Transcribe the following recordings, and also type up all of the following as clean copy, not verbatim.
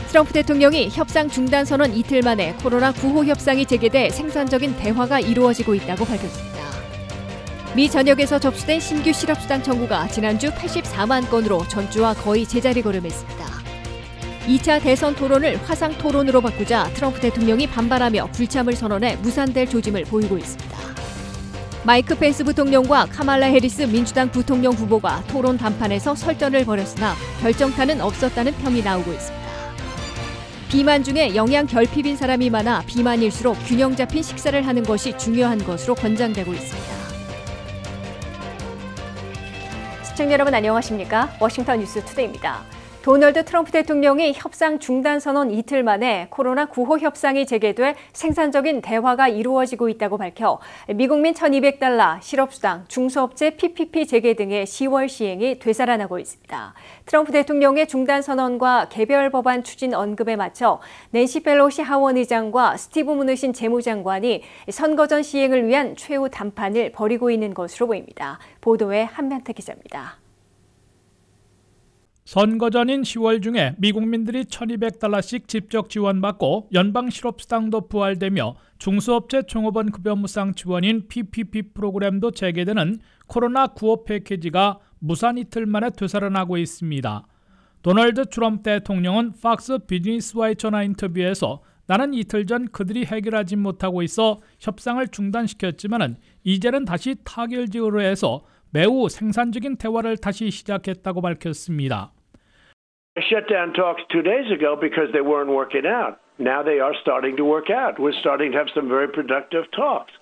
트럼프 대통령이 협상 중단 선언 이틀 만에 코로나 구호 협상이 재개돼 생산적인 대화가 이루어지고 있다고 밝혔습니다. 미 전역에서 접수된 신규 실업수당 청구가 지난주 84만 건으로 전주와 거의 제자리걸음했습니다. 2차 대선 토론을 화상 토론으로 바꾸자 트럼프 대통령이 반발하며 불참을 선언해 무산될 조짐을 보이고 있습니다. 마이크 펜스 부통령과 카말라 해리스 민주당 부통령 후보가 토론 담판에서 설전을 벌였으나 결정타는 없었다는 평이 나오고 있습니다. 비만 중에 영양 결핍인 사람이 많아 비만일수록 균형 잡힌 식사를 하는 것이 중요한 것으로 권장되고 있습니다. 시청자 여러분 안녕하십니까? 워싱턴 뉴스 투데이입니다. 도널드 트럼프 대통령이 협상 중단 선언 이틀 만에 코로나 구호 협상이 재개돼 생산적인 대화가 이루어지고 있다고 밝혀 미국민 1,200달러, 실업수당, 중소업체 PPP 재개 등의 10월 시행이 되살아나고 있습니다. 트럼프 대통령의 중단 선언과 개별 법안 추진 언급에 맞춰 낸시 펠로시 하원 의장과 스티브 무누신 재무장관이 선거 전 시행을 위한 최후 담판을 벌이고 있는 것으로 보입니다. 보도에 한면태 기자입니다. 선거 전인 10월 중에 미국민들이 1,200달러씩 직접 지원받고 연방 실업수당도 부활되며 중소업체 종업원 급여 무상 지원인 PPP 프로그램도 재개되는 코로나 구호 패키지가 무산 이틀 만에 되살아나고 있습니다. 도널드 트럼프 대통령은 팍스 비즈니스와의 전화 인터뷰에서 나는 이틀 전 그들이 해결하지 못하고 있어 협상을 중단시켰지만 이제는 다시 타결지으로 해서 매우 생산적인 대화를 다시 시작했다고 밝혔습니다. I shut down talks 2 days ago because they weren't working out. Now they are starting to work out. We're starting to have some very productive talks.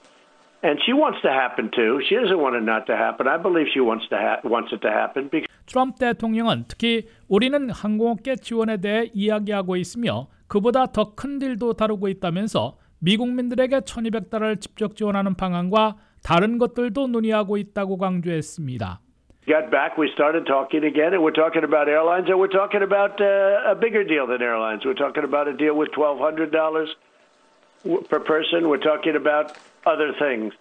And she wants to happen too. She doesn't want it not to happen. I believe she wants it to happen. 트럼프 대통령은 특히 우리는 항공업계 지원에 대해 이야기하고 있으며 그보다 더 큰 딜도 다루고 있다면서 미국민들에게 1,200달러를 직접 지원하는 방안과 다른 것들도 논의하고 있다고 강조했습니다. Got back, we started talking again, and we're talking about airlines, and we're talking about a bigger deal than airlines. We're talking about a deal with $1,200 per person. We're talking about other things.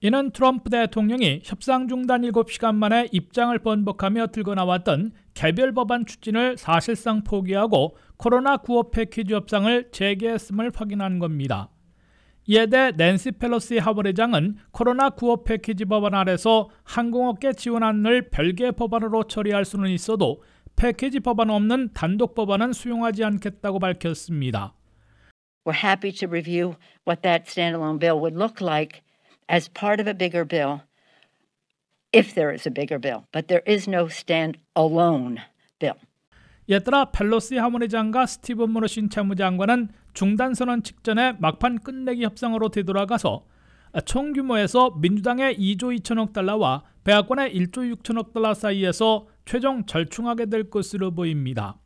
이는 트럼프 대통령이 협상 중단 7시간 만에 입장을 번복하며 들고 나왔던 개별 법안 추진을 사실상 포기하고 코로나 구호 패키지 협상을 재개했음을 확인한 겁니다. 이에 대해 낸시 펠로시 하원 의장은 코로나 구호 패키지 법안 아래서 항공업계 지원안을 별개 법안으로 처리할 수는 있어도 패키지 법안 없는 단독 법안은 수용하지 않겠다고 밝혔습니다. We're happy to review what that standalone bill would look like as part of a bigger bill, if there is a bigger bill. But there is no stand-alone bill. 이에 따라 펠로시 하원의장과 스티븐 무누신 채무장관은 중단 선언 직전에 막판 끝내기 협상으로 되돌아가서 총 규모에서 민주당의 2조 2천억 달러와 백악관의 1조 6천억 달러 사이에서 최종 절충하게 될 것으로 보입니다.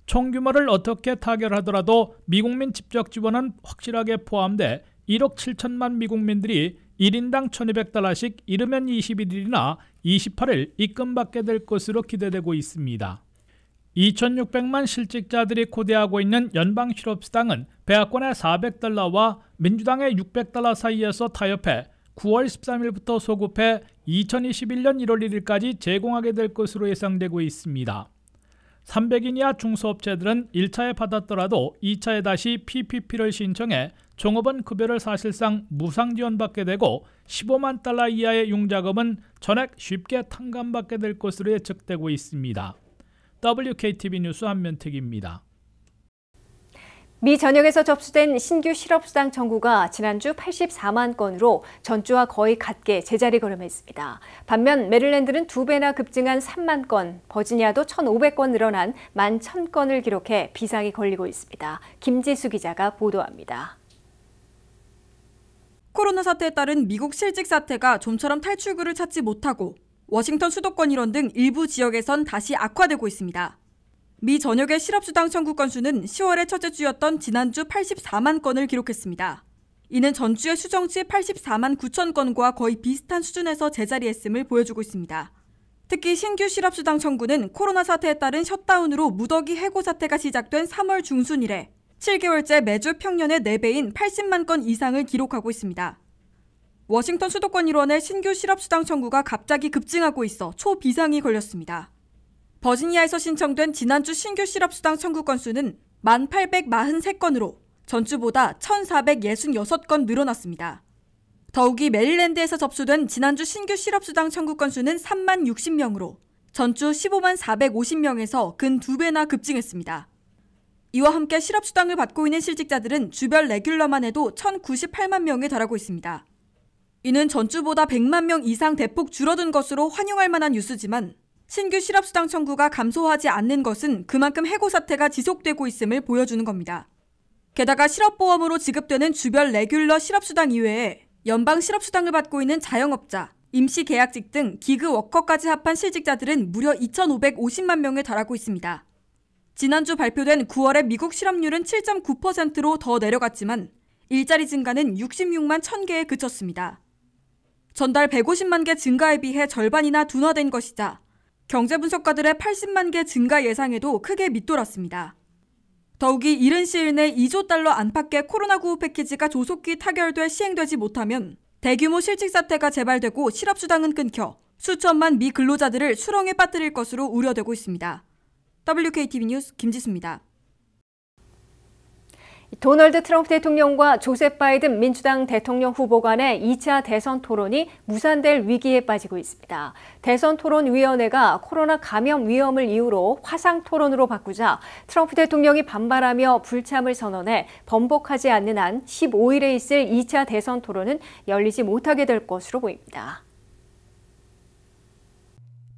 총 규모를 어떻게 타결하더라도 미국민 직접 지원은 확실하게 포함돼 1억 7천만 미국민들이 1인당 1,200달러씩 이르면 21일이나 28일 입금받게 될 것으로 기대되고 있습니다. 2,600만 실직자들이 고대하고 있는 연방 실업수당은 백악관의 400달러와 민주당의 600달러 사이에서 타협해 9월 13일부터 소급해 2021년 1월 1일까지 제공하게 될 것으로 예상되고 있습니다. 300인 이하 중소업체들은 1차에 받았더라도 2차에 다시 PPP를 신청해 종업원 급여를 사실상 무상 지원받게 되고 15만 달러 이하의 융자금은 전액 쉽게 탕감받게 될 것으로 예측되고 있습니다. WKTV 뉴스 한면택입니다. 미 전역에서 접수된 신규 실업수당 청구가 지난주 84만 건으로 전주와 거의 같게 제자리걸음했습니다. 반면 메릴랜드는 2배나 급증한 3만 건, 버지니아도 1,500건 늘어난 11,000건을 기록해 비상이 걸리고 있습니다. 김지수 기자가 보도합니다. 코로나 사태에 따른 미국 실직 사태가 좀처럼 탈출구를 찾지 못하고 워싱턴 수도권 일원 등 일부 지역에선 다시 악화되고 있습니다. 미 전역의 실업수당 청구 건수는 10월의 첫째 주였던 지난주 84만 건을 기록했습니다. 이는 전주의 수정치 84만 9천 건과 거의 비슷한 수준에서 제자리했음을 보여주고 있습니다. 특히 신규 실업수당 청구는 코로나 사태에 따른 셧다운으로 무더기 해고 사태가 시작된 3월 중순 이래 7개월째 매주 평년의 4배인 80만 건 이상을 기록하고 있습니다. 워싱턴 수도권 일원의 신규 실업수당 청구가 갑자기 급증하고 있어 초비상이 걸렸습니다. 버지니아에서 신청된 지난주 신규 실업수당 청구 건수는 1843건으로 전주보다 1466건 늘어났습니다. 더욱이 메릴랜드에서 접수된 지난주 신규 실업수당 청구 건수는 3만 60명으로 전주 15만 450명에서 근 2배나 급증했습니다. 이와 함께 실업수당을 받고 있는 실직자들은 주별 레귤러만 해도 1,098만 명에 달하고 있습니다. 이는 전주보다 100만 명 이상 대폭 줄어든 것으로 환영할 만한 뉴스지만 신규 실업수당 청구가 감소하지 않는 것은 그만큼 해고 사태가 지속되고 있음을 보여주는 겁니다. 게다가 실업보험으로 지급되는 주별 레귤러 실업수당 이외에 연방 실업수당을 받고 있는 자영업자, 임시계약직 등 기그워커까지 합한 실직자들은 무려 2,550만 명에 달하고 있습니다. 지난주 발표된 9월의 미국 실업률은 7.9%로 더 내려갔지만 일자리 증가는 66만 1,000개에 그쳤습니다. 전달 150만 개 증가에 비해 절반이나 둔화된 것이자 경제분석가들의 80만 개 증가 예상에도 크게 밑돌았습니다. 더욱이 이른 시일 내 2조 달러 안팎의 코로나9 패키지가 조속히 타결돼 시행되지 못하면 대규모 실직 사태가 재발되고 실업수당은 끊겨 수천만 미 근로자들을 수렁에 빠뜨릴 것으로 우려되고 있습니다. WKTV 뉴스 김지수입니다. 도널드 트럼프 대통령과 조셉 바이든 민주당 대통령 후보 간의 2차 대선 토론이 무산될 위기에 빠지고 있습니다. 대선 토론위원회가 코로나 감염 위험을 이유로 화상 토론으로 바꾸자 트럼프 대통령이 반발하며 불참을 선언해 번복하지 않는 한 15일에 있을 2차 대선 토론은 열리지 못하게 될 것으로 보입니다.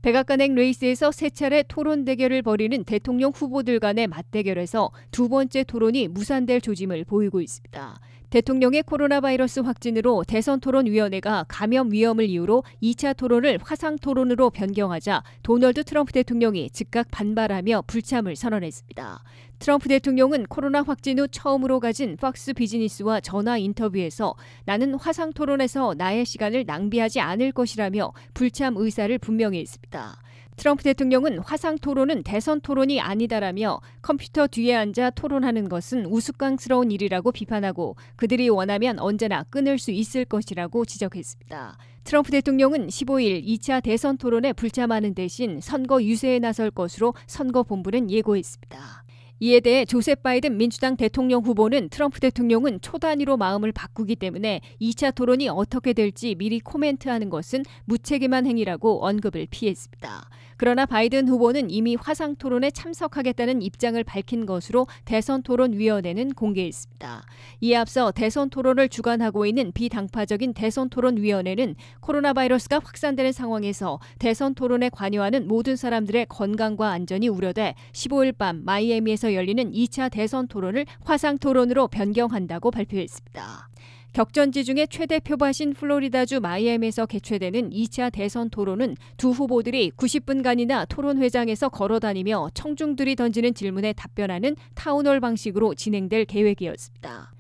백악관행 레이스에서 세 차례 토론 대결을 벌이는 대통령 후보들 간의 맞대결에서 두 번째 토론이 무산될 조짐을 보이고 있습니다. 대통령의 코로나 바이러스 확진으로 대선 토론위원회가 감염 위험을 이유로 2차 토론을 화상 토론으로 변경하자 도널드 트럼프 대통령이 즉각 반발하며 불참을 선언했습니다. 트럼프 대통령은 코로나 확진 후 처음으로 가진 팍스 비즈니스와 전화 인터뷰에서 나는 화상 토론에서 나의 시간을 낭비하지 않을 것이라며 불참 의사를 분명히 했습니다. 트럼프 대통령은 화상 토론은 대선 토론이 아니다라며 컴퓨터 뒤에 앉아 토론하는 것은 우스꽝스러운 일이라고 비판하고 그들이 원하면 언제나 끊을 수 있을 것이라고 지적했습니다. 트럼프 대통령은 15일 2차 대선 토론에 불참하는 대신 선거 유세에 나설 것으로 선거본부는 예고했습니다. 이에 대해 조셉 바이든 민주당 대통령 후보는 트럼프 대통령은 초단위로 마음을 바꾸기 때문에 2차 토론이 어떻게 될지 미리 코멘트하는 것은 무책임한 행위라고 언급을 피했습니다. 그러나 바이든 후보는 이미 화상 토론에 참석하겠다는 입장을 밝힌 것으로 대선 토론위원회는 공개했습니다. 이에 앞서 대선 토론을 주관하고 있는 비당파적인 대선 토론위원회는 코로나 바이러스가 확산되는 상황에서 대선 토론에 관여하는 모든 사람들의 건강과 안전이 우려돼 15일 밤 마이애미에서 열리는 2차 대선 토론을 화상 토론으로 변경한다고 발표했습니다. 격전지 중에 최대 표밭인 플로리다주 마이애미에서 개최되는 2차 대선 토론은 두 후보들이 90분간이나 토론회장에서 걸어다니며 청중들이 던지는 질문에 답변하는 타운홀 방식으로 진행될 계획이었습니다.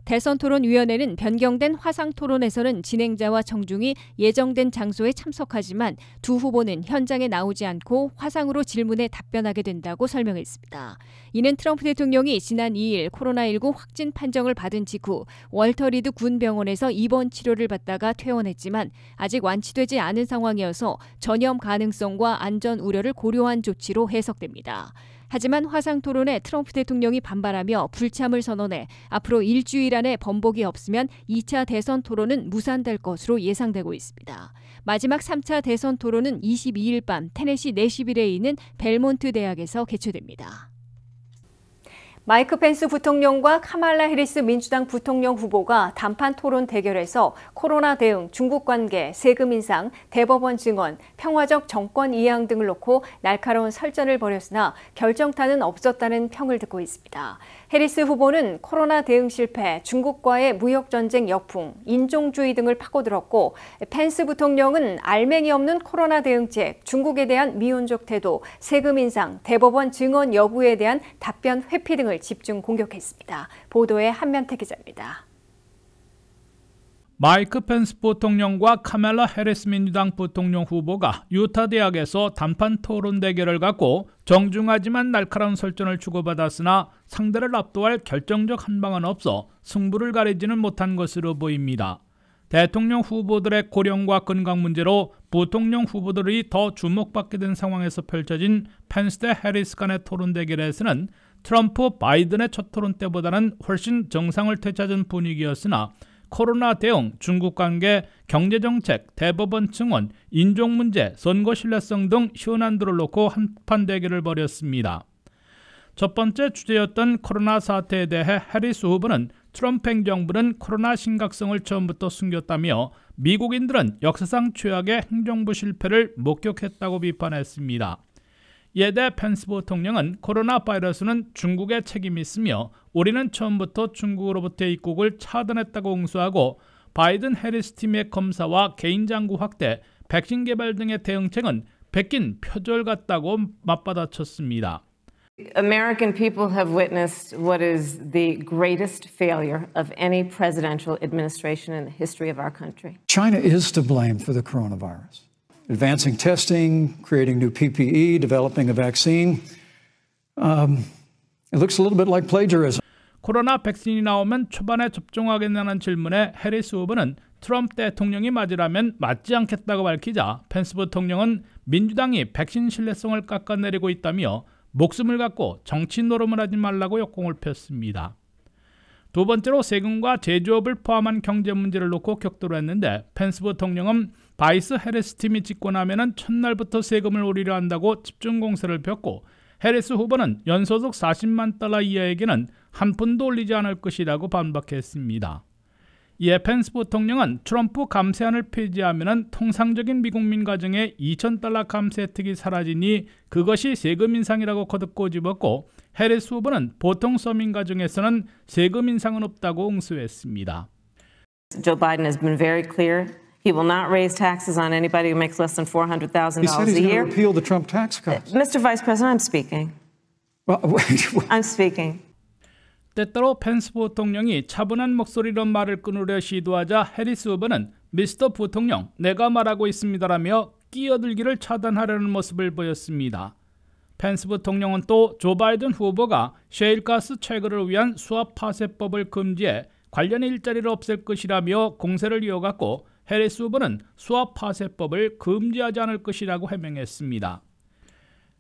대선 토론위원회는 변경된 화상 토론에서는 진행자와 청중이 예정된 장소에 참석하지만 두 후보는 현장에 나오지 않고 화상으로 질문에 답변하게 된다고 설명했습니다. 이는 트럼프 대통령이 지난 2일 코로나19 확진 판정을 받은 직후 월터 리드 군병원에서 입원 치료를 받다가 퇴원했지만 아직 완치되지 않은 상황이어서 전염 가능성과 안전 우려를 고려한 조치로 해석됩니다. 하지만 화상 토론에 트럼프 대통령이 반발하며 불참을 선언해 앞으로 일주일 안에 번복이 없으면 2차 대선 토론은 무산될 것으로 예상되고 있습니다. 마지막 3차 대선 토론은 22일 밤 테네시 내시빌에 있는 벨몬트 대학에서 개최됩니다. 마이크 펜스 부통령과 카말라 해리스 민주당 부통령 후보가 단판 토론 대결에서 코로나 대응, 중국 관계, 세금 인상, 대법원 증언, 평화적 정권 이양 등을 놓고 날카로운 설전을 벌였으나 결정타는 없었다는 평을 듣고 있습니다. 해리스 후보는 코로나 대응 실패, 중국과의 무역 전쟁 역풍, 인종주의 등을 파고들었고 펜스 부통령은 알맹이 없는 코로나 대응책, 중국에 대한 미온적 태도, 세금 인상, 대법원 증언 여부에 대한 답변 회피 등을 집중 공격했습니다. 보도에 한면태 기자입니다. 마이크 펜스 부통령과 카멜라 해리스 민주당 부통령 후보가 유타 대학에서 단판 토론 대결을 갖고 정중하지만 날카로운 설전을 주고받았으나 상대를 압도할 결정적 한방은 없어 승부를 가리지는 못한 것으로 보입니다. 대통령 후보들의 고령과 건강 문제로 부통령 후보들이 더 주목받게 된 상황에서 펼쳐진 펜스 대 해리스 간의 토론 대결에서는 트럼프 바이든의 첫 토론 때보다는 훨씬 정상을 되찾은 분위기였으나 코로나 대응, 중국 관계, 경제정책, 대법원 증언, 인종 문제, 선거 신뢰성 등 현안들을 놓고 한판 대결을 벌였습니다. 첫 번째 주제였던 코로나 사태에 대해 해리스 후보는 트럼프 행정부는 코로나 심각성을 처음부터 숨겼다며 미국인들은 역사상 최악의 행정부 실패를 목격했다고 비판했습니다. 이에 대해 펜스 부통령은 코로나 바이러스는 중국의 책임이 있으며 우리는 처음부터 중국으로부터의 입국을 차단했다고 응수하고 바이든 해리스 팀의 검사와 개인장구 확대, 백신 개발 등의 대응책은 베낀 표절 같다고 맞받아쳤습니다. American people have witnessed what is the greatest failure of any presidential administration in the history of our country. China is to blame for the coronavirus. Advancing testing, creating new PPE, developing a vaccine. It looks a little bit like plagiarism. 코로나 백신이 나오면 초반에 접종하겠냐는 질문에 해리스 후보는 트럼프 대통령이 맞으라면 맞지 않겠다고 밝히자 펜스 부통령은 민주당이 백신 신뢰성을 깎아내리고 있다며 목숨을 갖고 정치 노름을 하지 말라고 역공을 폈습니다. 두 번째로 세금과 제조업을 포함한 경제 문제를 놓고 격돌을 했는데 펜스 부통령은 바이스 해리스 팀이 집권하면 첫날부터 세금을 올리려 한다고 집중 공세를 폈고 해리스 후보는 연소득 40만 달러 이하에게는 한 푼도 올리지 않을 것이라고 반박했습니다. 이에 펜스 부통령은 트럼프 감세안을 폐지하면 통상적인 미국민 가정의 2,000달러 감세 혜택이 사라지니 그것이 세금 인상이라고 거듭 꼬집었고 해리스 후보는 보통 서민 가정에서는 세금 인상은 없다고 응수했습니다. Joe Biden has been very clear. He will not raise taxes on anybody who makes less than $400,000 He said he's a going to year. repeal the Trump tax cuts. Mr. Vice President, I'm speaking. Well, I'm speaking. 때때로 펜스 부통령이 차분한 목소리로 말을 끊으려 시도하자 해리스 후보는 미스터 부통령, 내가 말하고 있습니다라며 끼어들기를 차단하려는 모습을 보였습니다. 펜스 부통령은 또 조 바이든 후보가 셰일가스 채굴을 위한 수압 파쇄법을 금지해 관련 일자리를 없앨 것이라며 공세를 이어갔고 해리스 후보는 수압 파쇄법을 금지하지 않을 것이라고 해명했습니다.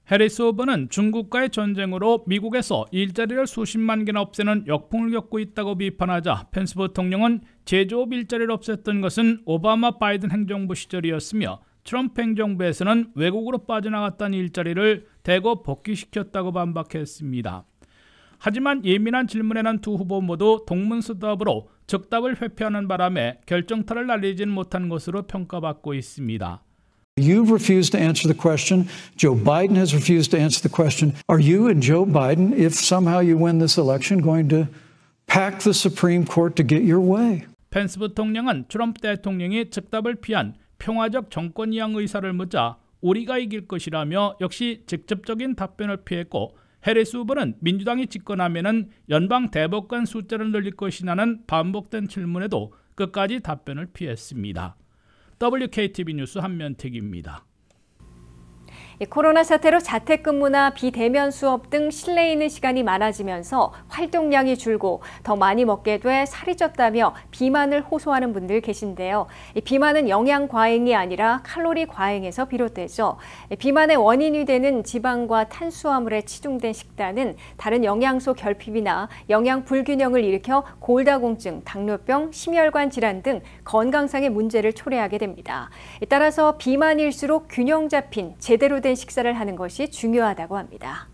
해리스 후보는 중국과의 전쟁으로 미국에서 일자리를 수십만 개나 없애는 역풍을 겪고 있다고 비판하자 펜스 부통령은 제조업 일자리를 없앴던 것은 오바마 바이든 행정부 시절이었으며 트럼프 행정부에서는 외국으로 빠져나갔던 일자리를 대거 복귀시켰다고 반박했습니다. 하지만 예민한 질문에는 두 후보 모두 동문서답으로 즉답을 회피하는 바람에 결정타를 날리지는 못한 것으로 평가받고 있습니다. You've refused to answer the question. Joe Biden has refused to answer the question. Are you and Joe Biden, if somehow you win this election, going to pack the Supreme Court to get your way? 펜스 부통령은 트럼프 대통령이 즉답을 피한 평화적 정권 이양 의사를 묻자 우리가 이길 것이라며 역시 직접적인 답변을 피했고 해리스 후보는 민주당이 집권하면 연방 대법관 숫자를 늘릴 것이냐는 반복된 질문에도 끝까지 답변을 피했습니다. WKTV 뉴스 한면택입니다. 코로나 사태로 재택근무나 비대면 수업 등 실내에 있는 시간이 많아지면서 활동량이 줄고 더 많이 먹게 돼 살이 쪘다며 비만을 호소하는 분들 계신데요. 비만은 영양 과잉이 아니라 칼로리 과잉에서 비롯되죠. 비만의 원인이 되는 지방과 탄수화물에 치중된 식단은 다른 영양소 결핍이나 영양 불균형을 일으켜 골다공증, 당뇨병, 심혈관 질환 등 건강상의 문제를 초래하게 됩니다. 따라서 비만일수록 균형 잡힌 제대로 된 식사를 하는 것이 중요하다고 합니다.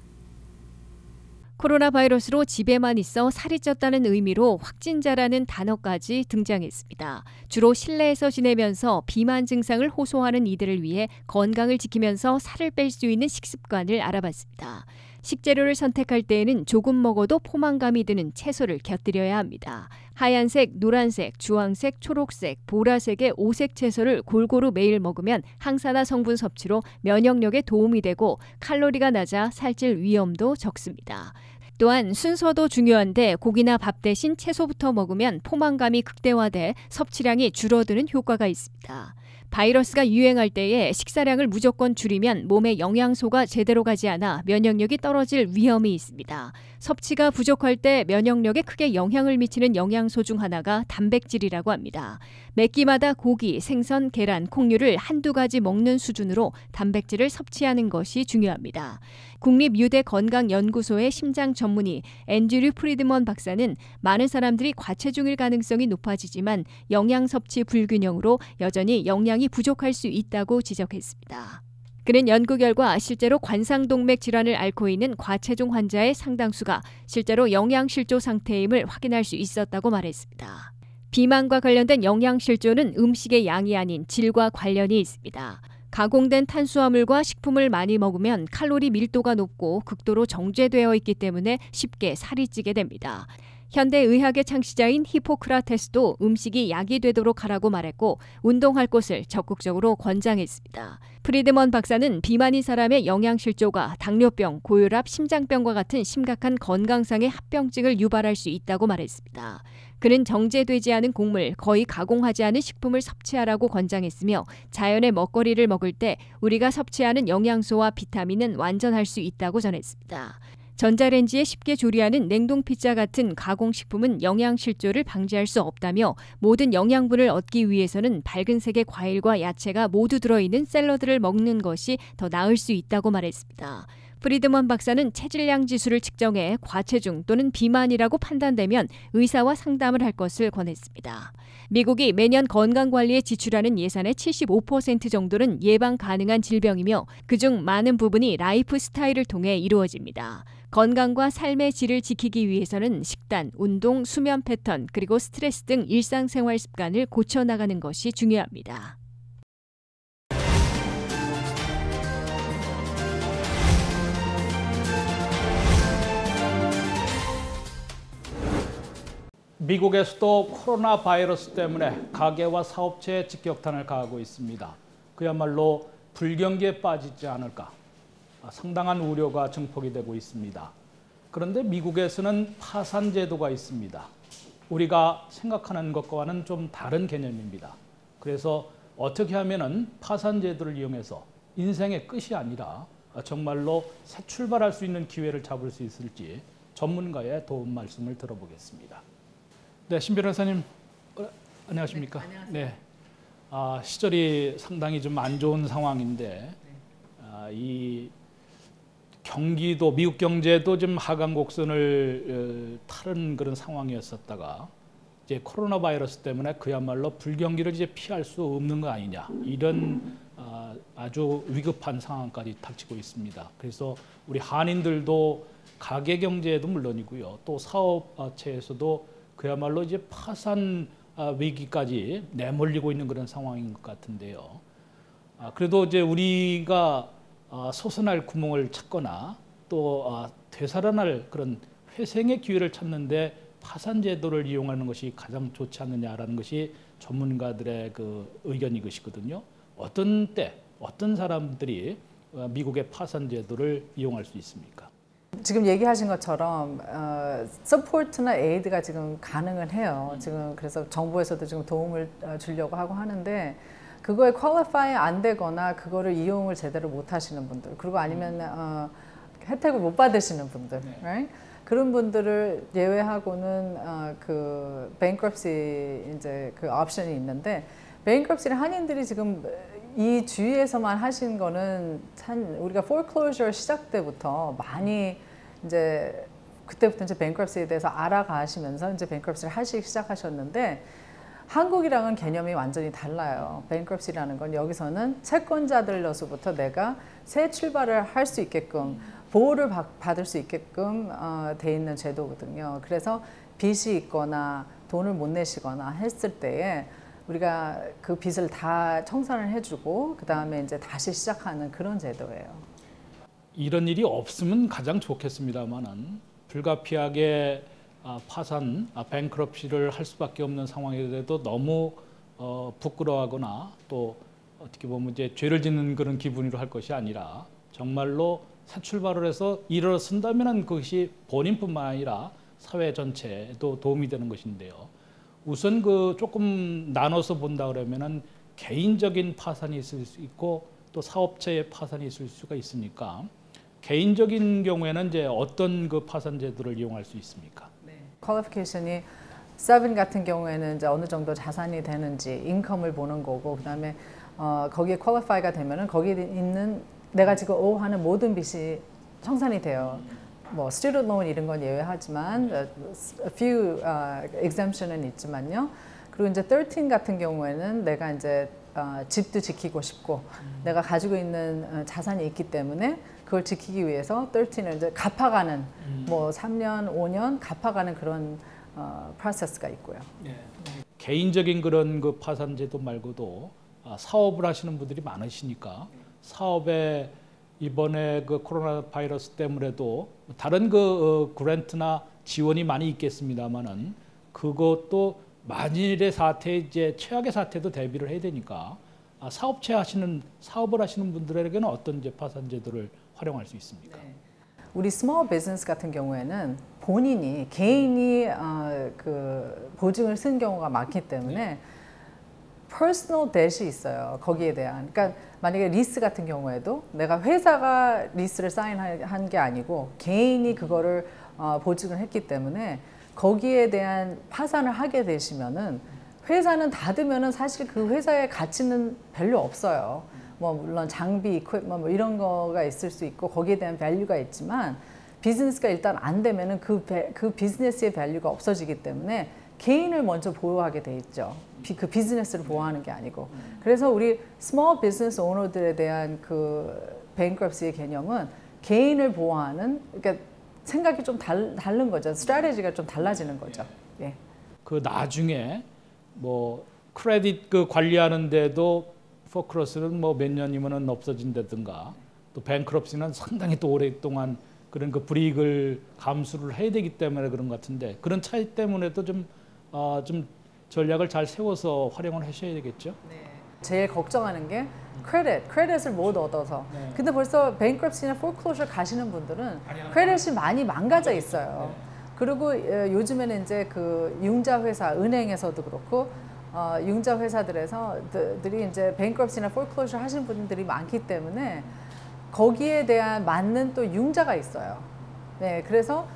코로나 바이러스로 집에만 있어 살이 쪘다는 의미로 확진자라는 단어까지 등장했습니다. 주로 실내에서 지내면서 비만 증상을 호소하는 이들을 위해 건강을 지키면서 살을 뺄 수 있는 식습관을 알아봤습니다. 식재료를 선택할 때에는 조금 먹어도 포만감이 드는 채소를 곁들여야 합니다. 하얀색, 노란색, 주황색, 초록색, 보라색의 5색 채소를 골고루 매일 먹으면 항산화 성분 섭취로 면역력에 도움이 되고 칼로리가 낮아 살찔 위험도 적습니다. 또한 순서도 중요한데 고기나 밥 대신 채소부터 먹으면 포만감이 극대화돼 섭취량이 줄어드는 효과가 있습니다. 바이러스가 유행할 때에 식사량을 무조건 줄이면 몸에 영양소가 제대로 가지 않아 면역력이 떨어질 위험이 있습니다. 섭취가 부족할 때 면역력에 크게 영향을 미치는 영양소 중 하나가 단백질이라고 합니다. 매 끼마다 고기, 생선, 계란, 콩류를 한두 가지 먹는 수준으로 단백질을 섭취하는 것이 중요합니다. 국립유대건강연구소의 심장 전문의 앤드류 프리드먼 박사는 많은 사람들이 과체중일 가능성이 높아지지만 영양 섭취 불균형으로 여전히 영양이 부족할 수 있다고 지적했습니다. 그는 연구 결과 실제로 관상동맥 질환을 앓고 있는 과체중 환자의 상당수가 실제로 영양실조 상태임을 확인할 수 있었다고 말했습니다. 비만과 관련된 영양실조는 음식의 양이 아닌 질과 관련이 있습니다. 가공된 탄수화물과 식품을 많이 먹으면 칼로리 밀도가 높고 극도로 정제되어 있기 때문에 쉽게 살이 찌게 됩니다. 현대 의학의 창시자인 히포크라테스도 음식이 약이 되도록 하라고 말했고 운동할 것을 적극적으로 권장했습니다. 프리드먼 박사는 비만인 사람의 영양실조가 당뇨병, 고혈압, 심장병과 같은 심각한 건강상의 합병증을 유발할 수 있다고 말했습니다. 그는 정제되지 않은 곡물, 거의 가공하지 않은 식품을 섭취하라고 권장했으며 자연의 먹거리를 먹을 때 우리가 섭취하는 영양소와 비타민은 완전할 수 있다고 전했습니다. 전자레인지에 쉽게 조리하는 냉동 피자 같은 가공식품은 영양실조를 방지할 수 없다며 모든 영양분을 얻기 위해서는 밝은 색의 과일과 야채가 모두 들어있는 샐러드를 먹는 것이 더 나을 수 있다고 말했습니다. 프리드먼 박사는 체질량 지수를 측정해 과체중 또는 비만이라고 판단되면 의사와 상담을 할 것을 권했습니다. 미국이 매년 건강관리에 지출하는 예산의 75% 정도는 예방 가능한 질병이며 그중 많은 부분이 라이프 스타일을 통해 이루어집니다. 건강과 삶의 질을 지키기 위해서는 식단, 운동, 수면 패턴, 그리고 스트레스 등 일상생활 습관을 고쳐나가는 것이 중요합니다. 미국에서도 코로나 바이러스 때문에 가게와 사업체에 직격탄을 가하고 있습니다. 그야말로 불경기에 빠지지 않을까 상당한 우려가 증폭이 되고 있습니다. 그런데 미국에서는 파산 제도가 있습니다. 우리가 생각하는 것과는 좀 다른 개념입니다. 그래서 어떻게 하면은 파산 제도를 이용해서 인생의 끝이 아니라 정말로 새 출발할 수 있는 기회를 잡을 수 있을지 전문가의 도움 말씀을 들어보겠습니다. 네, 신 변호사님 안녕하십니까? 네, 안녕하세요. 네, 시절이 상당히 좀 안 좋은 상황인데 이 경기도 미국 경제도 좀 하강 곡선을 타는 그런 상황이었었다가 이제 코로나 바이러스 때문에 그야말로 불경기를 이제 피할 수 없는 거 아니냐 이런 아주 위급한 상황까지 닥치고 있습니다. 그래서 우리 한인들도 가계 경제도 물론이고요, 또 사업체에서도 그야말로 이제 파산 위기까지 내몰리고 있는 그런 상황인 것 같은데요. 그래도 이제 우리가 솟아날 구멍을 찾거나 또 되살아날 그런 회생의 기회를 찾는데 파산 제도를 이용하는 것이 가장 좋지 않느냐라는 것이 전문가들의 그 의견이 것이거든요. 어떤 때 어떤 사람들이 미국의 파산 제도를 이용할 수 있습니까? 지금 얘기하신 것처럼 서포트나 에이드가 지금 가능은 해요. 지금 그래서 정부에서도 지금 도움을 주려고 하고 하는데 그거에 퀄리파이 안 되거나 그거를 이용을 제대로 못 하시는 분들, 그리고 아니면 혜택을 못 받으시는 분들, right? 그런 분들을 예외하고는 그 bankruptcy 이제 그 옵션이 있는데, bankruptcy를 한인들이 지금 이 주위에서만 하신 거는 우리가 foreclosure 시작 때부터 많이 이제 그때부터 이제 bankruptcy에 대해서 알아가시면서 이제 bankruptcy를 하시기 시작하셨는데, 한국이랑은 개념이 완전히 달라요. bankruptcy라는 건 여기서는 채권자들로서부터 내가 새 출발을 할 수 있게끔 보호를 받을 수 있게끔 돼 있는 제도거든요. 그래서 빚이 있거나 돈을 못 내시거나 했을 때에 우리가 그 빚을 다 청산을 해주고 그 다음에 이제 다시 시작하는 그런 제도예요. 이런 일이 없으면 가장 좋겠습니다만은 불가피하게 파산, 뱅크럽시를 할 수밖에 없는 상황에도 너무 부끄러워하거나 또 어떻게 보면 이제 죄를 짓는 그런 기분으로 할 것이 아니라 정말로 새 출발을 해서 일어선다면은 그것이 본인뿐만 아니라 사회 전체에도 도움이 되는 것인데요. 우선 그 조금 나눠서 본다 그러면은 개인적인 파산이 있을 수 있고 또 사업체의 파산이 있을 수가 있으니까 개인적인 경우에는 이제 어떤 그 파산 제도를 이용할 수 있습니까? 퀄리피케이션이 7 같은 경우에는 이제 어느 정도 자산이 되는지 인컴을 보는 거고, 그다음에 거기에 퀄리파이가 되면은 거기에 있는 내가 지금 오하는 모든 빚이 청산이 돼요. 뭐 student loan 이런 건 예외하지만 a few exemption은 있지만요. 그리고 이제 13 같은 경우에는 내가 이제 집도 지키고 싶고 내가 가지고 있는 자산이 있기 때문에 그걸 지키기 위해서 13을 이제 갚아가는 뭐 3년, 5년 갚아가는 그런 프로세스가 있고요. 네. 개인적인 그런 그 파산제도 말고도 사업을 하시는 분들이 많으시니까 사업에 이번에 그 코로나 바이러스 때문에도 다른 그 그랜트나 지원이 많이 있겠습니다만은 그것도 만일의 사태 이제 최악의 사태도 대비를 해야 되니까 사업을 하시는 분들에게는 어떤 이제 파산 제도를 활용할 수 있습니까? 네. 우리 스몰 비즈니스 같은 경우에는 개인이 그 보증을 쓴 경우가 많기 때문에 퍼스널 뎃이 있어요. 거기에 대한. 그러니까 만약에 리스 같은 경우에도 내가 회사가 리스를 사인한 게 아니고 개인이 그거를 보증을 했기 때문에 거기에 대한 파산을 하게 되시면은 회사는 닫으면은 사실 그 회사의 가치는 별로 없어요. 뭐 물론 장비, 이퀄먼트 뭐 이런 거가 있을 수 있고 거기에 대한 밸류가 있지만 비즈니스가 일단 안 되면은 그 비즈니스의 밸류가 없어지기 때문에 개인을 먼저 보호하게 돼 있죠. 그 비즈니스를 보호하는 게 아니고. 그래서 우리 스몰 비즈니스 오너들에 대한 그 뱅크럽시의 개념은 개인을 보호하는, 그러니까 생각이 좀 다른 거죠. 스트래티지가 좀 달라지는 거죠. 예. 그 나중에 뭐 크레딧 그 관리하는데도 포크로스는 뭐 몇 년이면은 없어진다든가 또 뱅크럽시는 상당히 또 오랫동안 그런 그 불이익을 감수를 해야 되기 때문에 그런 것 같은데 그런 차이 때문에도 좀 전략을 잘 세워서 활용을 하셔야 되겠죠. 네. 제일 걱정하는 게 크레딧을 못 얻어서. 네. 근데 벌써 뱅크럽시나 포클로저 가시는 분들은 크레딧이 많이 망가져 있어요. 네. 그리고 요즘에는 이제 그 융자 회사, 은행에서도 그렇고 융자 회사들이 이제 뱅크럽시나 포클로저 하시는 분들이 많기 때문에 거기에 대한 맞는 또 융자가 있어요. 네, 그래서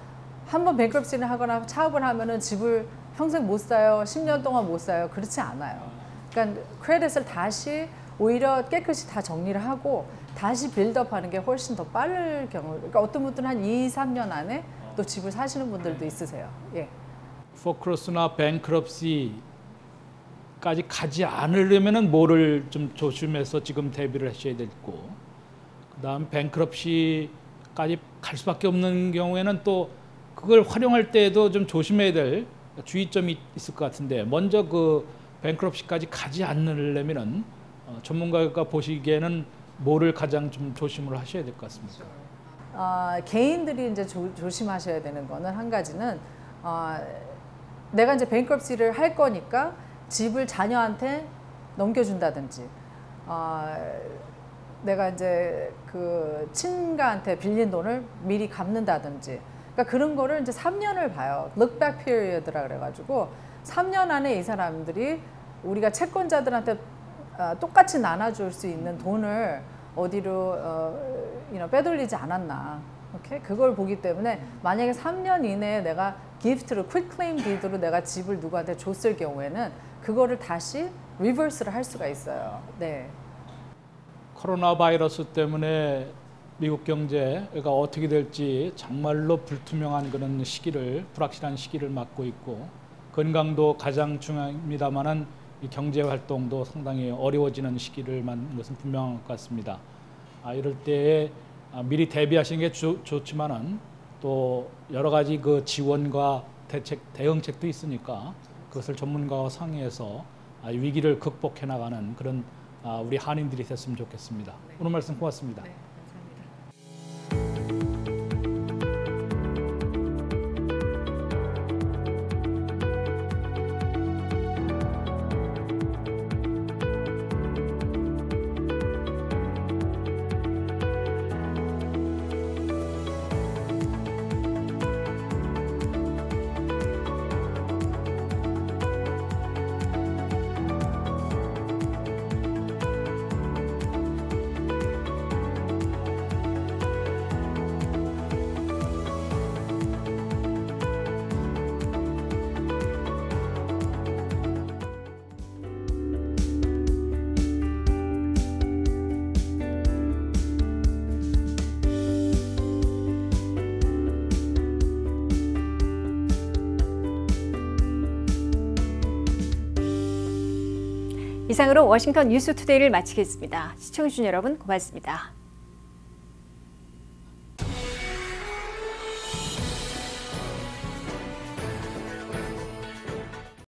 한번 뱅크럽시를 하거나 차업을 하면은 집을 평생 못 사요, 10년 동안 못 사요. 그렇지 않아요. 그러니까 크레딧을 다시 오히려 깨끗이 다 정리를 하고 다시 빌드업하는 게 훨씬 더 빠를 경우. 그러니까 어떤 분들은 한 2, 3년 안에 또 집을 사시는 분들도 있으세요. 예. 포크로스나 뱅크럽시까지 가지 않으려면은 뭐를 좀 조심해서 지금 대비를 하셔야 되고, 그다음 뱅크럽시까지 갈 수밖에 없는 경우에는 또 그걸 활용할 때에도 좀 조심해야 될 주의점이 있을 것 같은데, 먼저 그 뱅크럽시까지 가지 않으려면은 전문가가 보시기에는 뭐를 가장 좀 조심을 하셔야 될 것 같습니까? 개인들이 이제 조심하셔야 되는 거는 한 가지는 내가 이제 뱅크럽시를 할 거니까 집을 자녀한테 넘겨준다든지, 내가 이제 그 친가한테 빌린 돈을 미리 갚는다든지, 그러니까 그런 거를 이제 3년을 봐요. look back period라 그래가지고 3년 안에 이 사람들이 우리가 채권자들한테 똑같이 나눠줄 수 있는 돈을 어디로 빼돌리지 않았나. 오케이? 그걸 보기 때문에 만약에 3년 이내에 내가 기프트로 quitclaim deed로 내가 집을 누구한테 줬을 경우에는 그거를 다시 리버스를 할 수가 있어요. 네. 코로나 바이러스 때문에 미국 경제가 어떻게 될지 정말로 불투명한 그런 시기를, 불확실한 시기를 맞고 있고, 건강도 가장 중요합니다만은 이 경제 활동도 상당히 어려워지는 시기를 맞는 것은 분명한 것 같습니다. 이럴 때에 미리 대비하시는 게 좋지만은 또 여러 가지 그 지원과 대응책도 있으니까 그것을 전문가와 상의해서 위기를 극복해 나가는 그런 우리 한인들이 됐으면 좋겠습니다. 네. 오늘 말씀 고맙습니다. 네. 이상으로 워싱턴 뉴스투데이를 마치겠습니다. 시청해주신 여러분 고맙습니다.